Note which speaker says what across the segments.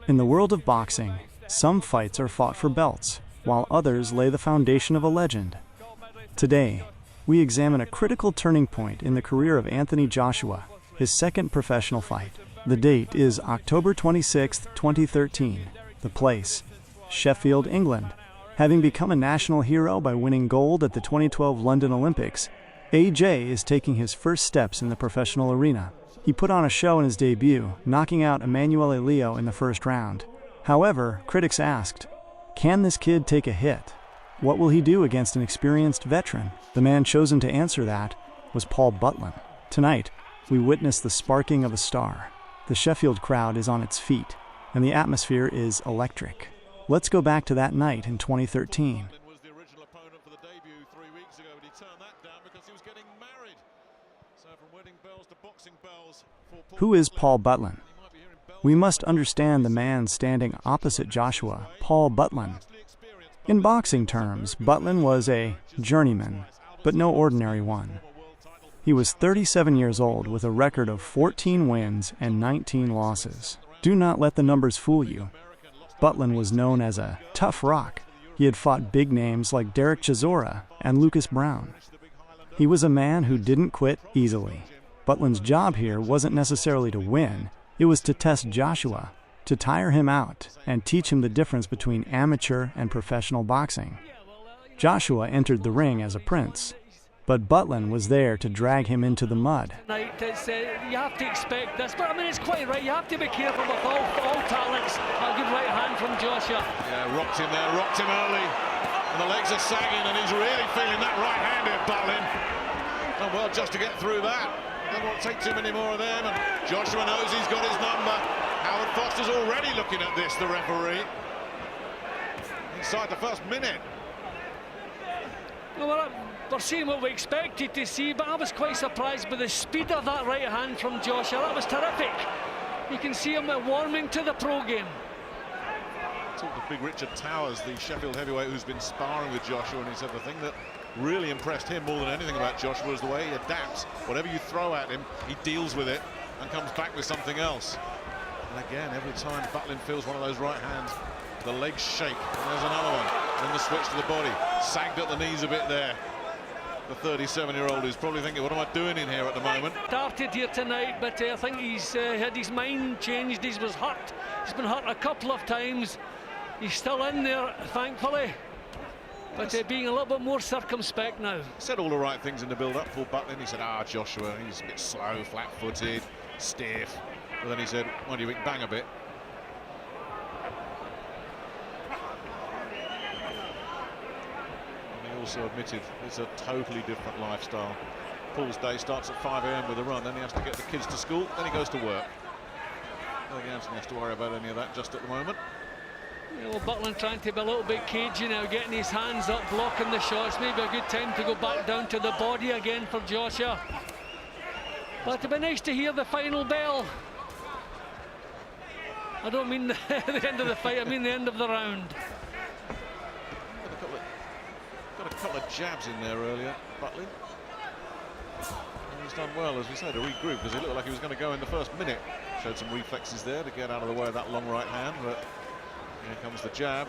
Speaker 1: In the world of boxing, some fights are fought for belts, while others lay the foundation of a legend. Today, we examine a critical turning point in the career of Anthony Joshua, his second professional fight. The date is October 26, 2013. The place, Sheffield, England. Having become a national hero by winning gold at the 2012 London Olympics, AJ is taking his first steps in the professional arena. He put on a show in his debut, knocking out Emanuele Leo in the first round. However, critics asked, can this kid take a hit? What will he do against an experienced veteran? The man chosen to answer that was Paul Butlin. Tonight, we witness the sparking of a star. The Sheffield crowd is on its feet, and the atmosphere is electric. Let's go back to that night in 2013. Who is Paul Butlin? We must understand the man standing opposite Joshua, Paul Butlin. In boxing terms, Butlin was a journeyman, but no ordinary one. He was 37 years old with a record of 14 wins and 19 losses. Do not let the numbers fool you. Butlin was known as a tough rock. He had fought big names like Derek Chisora and Lucas Brown. He was a man who didn't quit easily. Butlin's job here wasn't necessarily to win, it was to test Joshua, to tire him out, and teach him the difference between amateur and professional boxing. Joshua entered the ring as a prince, but Butlin was there to drag him into the mud.
Speaker 2: You have to expect this, but I mean, it's quite right. You have to be careful with all talents. A good right hand from Joshua.
Speaker 3: Yeah, rocked him there, rocked him early. And the legs are sagging, and he's really feeling that right hand here, Butlin. Done well just to get through that. Don't want to take too many more of them, and Joshua knows he's got his number. Howard Foster's already looking at this, the referee. Inside the first minute.
Speaker 2: Well, we're seeing what we expected to see, but I was quite surprised by the speed of that right hand from Joshua. That was terrific. You can see him warming to the pro game.
Speaker 3: Talked to big Richard Towers, the Sheffield heavyweight who's been sparring with Joshua, and he said the thing that really impressed him more than anything about Joshua is the way he adapts. Whatever you throw at him, he deals with it and comes back with something else. And again, every time Butlin feels one of those right hands, the legs shake, and there's another one. Then the switch to the body, sagged at the knees a bit there. The 37-year-old is probably thinking, what am I doing in here at the moment?
Speaker 2: Started here tonight, but I think he's had his mind changed. He was hurt. He's been hurt a couple of times. He's still in there, thankfully. But being a little bit more circumspect now.
Speaker 3: He said all the right things in the build-up, Paul Butlin. He said, Joshua, he's a bit slow, flat-footed, stiff. But then he said, well, you can bang a bit. And he also admitted it's a totally different lifestyle. Paul's day starts at 5 AM with a run, then he has to get the kids to school, then he goes to work. I don't think Anthony has to worry about any of that just at the moment.
Speaker 2: You know, Butlin trying to be a little bit cagey now, getting his hands up, blocking the shots. Maybe a good time to go back down to the body again for Joshua. But it'd be nice to hear the final bell. I don't mean the end of the fight, I mean the end of the round.
Speaker 3: Got a couple of jabs in there earlier, Butlin. And he's done well, as we say, to regroup, because he looked like he was going to go in the first minute. Showed some reflexes there to get out of the way of that long right hand, but here comes the jab.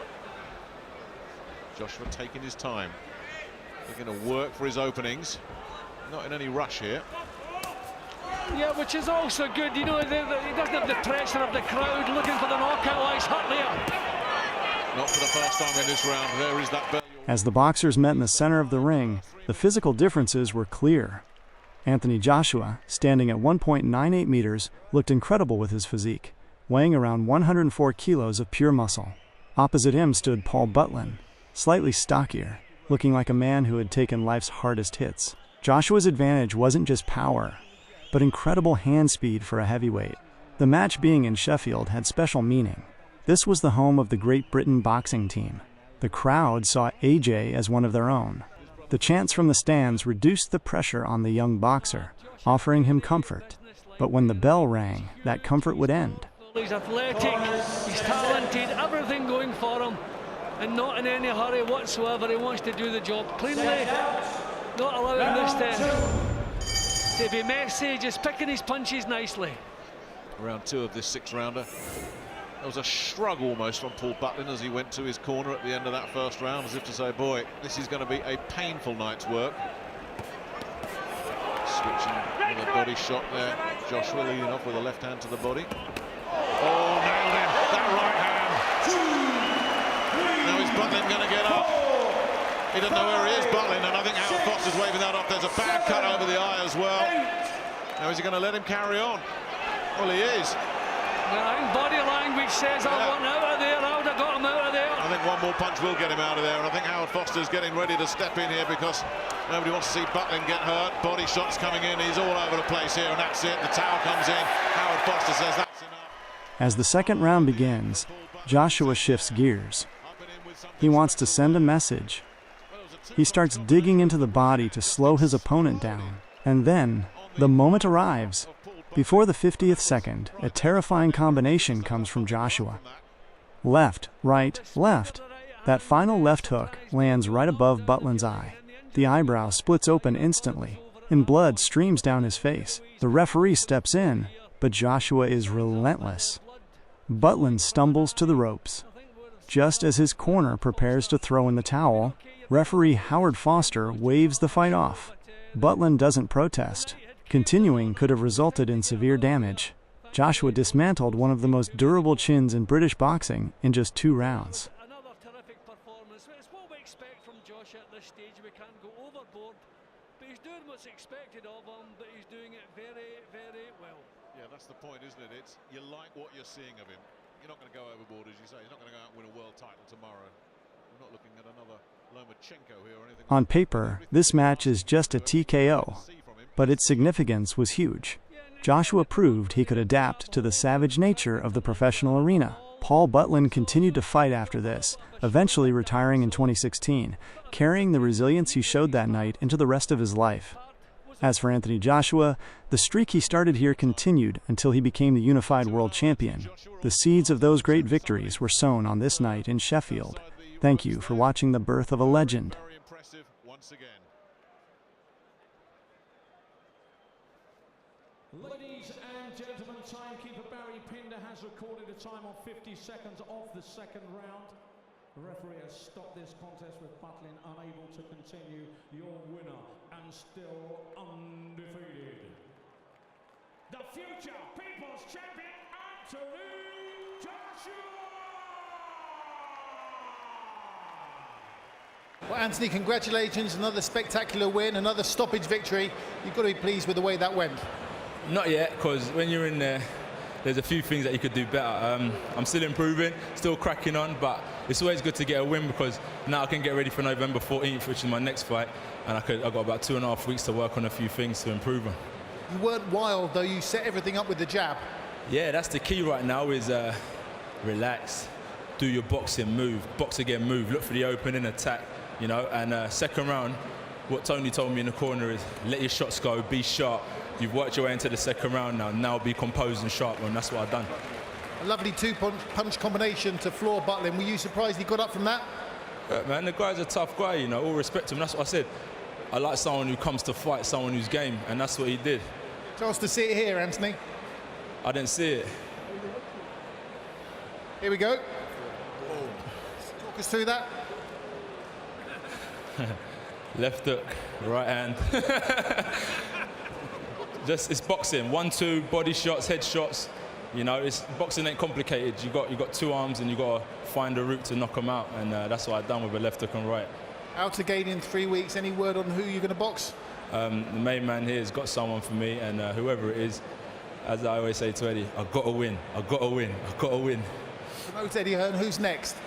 Speaker 3: Joshua taking his time. He's going to work for his openings. Not in any rush here.
Speaker 2: Yeah, which is also good. You know, he doesn't have the pressure of the crowd looking for the knockout. He's hurt there.
Speaker 3: Not for the first time in this round. There is that bell.
Speaker 1: As the boxers met in the center of the ring, the physical differences were clear. Anthony Joshua, standing at 1.98 meters, looked incredible with his physique, weighing around 104 kilos of pure muscle. Opposite him stood Paul Butlin, slightly stockier, looking like a man who had taken life's hardest hits. Joshua's advantage wasn't just power, but incredible hand speed for a heavyweight. The match being in Sheffield had special meaning. This was the home of the Great Britain boxing team. The crowd saw AJ as one of their own. The chants from the stands reduced the pressure on the young boxer, offering him comfort. But when the bell rang, that comfort would end.
Speaker 2: He's athletic, he's talented, everything going for him, and not in any hurry whatsoever. He wants to do the job cleanly, not allowing this to be messy, just picking his punches nicely.
Speaker 3: Round two of this 6-rounder. There was a shrug almost from Paul Butlin as he went to his corner at the end of that first round, as if to say, boy, this is going to be a painful night's work. Switching with a body shot there. Joshua leading off with a left hand to the body. Oh, nailed him. That right hand. Now is Butlin going to get up? He doesn't know where he is, Butlin, and I think Howard Foster's waving that off. There's a bad cut over the eye as well. Now is he going to let him carry on? Well, he is.
Speaker 2: Well, I think body language says, I want out of there. I would have got him out of there.
Speaker 3: I think one more punch will get him out of there, and I think Howard Foster's getting ready to step in here because nobody wants to see Butlin get hurt. Body shots coming in. He's all over the place here, and that's it. The towel comes in. Howard Foster says that's enough.
Speaker 1: As the second round begins, Joshua shifts gears. He wants to send a message. He starts digging into the body to slow his opponent down. And then, the moment arrives. Before the 50th second, a terrifying combination comes from Joshua. Left, right, left. That final left hook lands right above Butlin's eye. The eyebrow splits open instantly, and blood streams down his face. The referee steps in, but Joshua is relentless. Butlin stumbles to the ropes. Just as his corner prepares to throw in the towel, referee Howard Foster waves the fight off. Butlin doesn't protest. Continuing could have resulted in severe damage. Joshua dismantled one of the most durable chins in British boxing in just 2 rounds.
Speaker 2: Another terrific performance. It's what we expect from Josh at this stage. We can't go overboard. But he's doing what's expected of him, but he's doing it very, very well.
Speaker 3: Yeah, that's the point, isn't it? It's you like what you're seeing of him. You're not going to go overboard, as you say. He's not going to go out and win a world title tomorrow. We're not looking at another Lomachenko here or anything.
Speaker 1: On paper, this match is just a TKO, but its significance was huge. Joshua proved he could adapt to the savage nature of the professional arena. Paul Butlin continued to fight after this, eventually retiring in 2016, carrying the resilience he showed that night into the rest of his life. As for Anthony Joshua, the streak he started here continued until he became the unified world champion. The seeds of those great victories were sown on this night in Sheffield. Thank you for watching the birth of a legend.
Speaker 3: Very impressive once again.
Speaker 4: Ladies and gentlemen, timekeeper Barry Pinder has recorded a time of 50 seconds of the second round. The referee has stopped this contest with Butlin unable to continue. Your winner and still undefeated, the future People's Champion, Anthony Joshua!
Speaker 5: Well, Anthony, congratulations. Another spectacular win, another stoppage victory. You've got to be pleased with the way that went.
Speaker 6: Not yet, because when you're in there, there's a few things that you could do better. I'm still improving, still cracking on, but it's always good to get a win because now I can get ready for November 14th, which is my next fight, and I've got about 2.5 weeks to work on a few things to improve on.
Speaker 5: You weren't wild, though. You set everything up with the jab.
Speaker 6: Yeah, that's the key right now is relax, do your boxing, move, box again, move, look for the opening, attack, you know, and second round, what Tony told me in the corner is let your shots go, be sharp. You've worked your way into the second round now be composed and sharp, and that's what I've done.
Speaker 5: A lovely two-punch combination to floor Butlin. Were you surprised he got up from that?
Speaker 6: Yeah, man, the guy's a tough guy, you know, all respect to him. That's what I said. I like someone who comes to fight, someone who's game, and that's what he did.
Speaker 5: Chance to see it here, Anthony.
Speaker 6: I didn't see it.
Speaker 5: Here we go. Talk us through that.
Speaker 6: Left hook, right hand. It's boxing. 1-2, body shots, head shots. You know, boxing ain't complicated. You got 2 arms and you got to find a route to knock them out, and that's what I've done with a left hook and right.
Speaker 5: Out again in 3 weeks. Any word on who you're going to box?
Speaker 6: The main man here has got someone for me, and whoever it is, as I always say to Eddie, I've got to win. I've got to win. I've got to win.
Speaker 5: Promote Eddie Hearn. Who's next?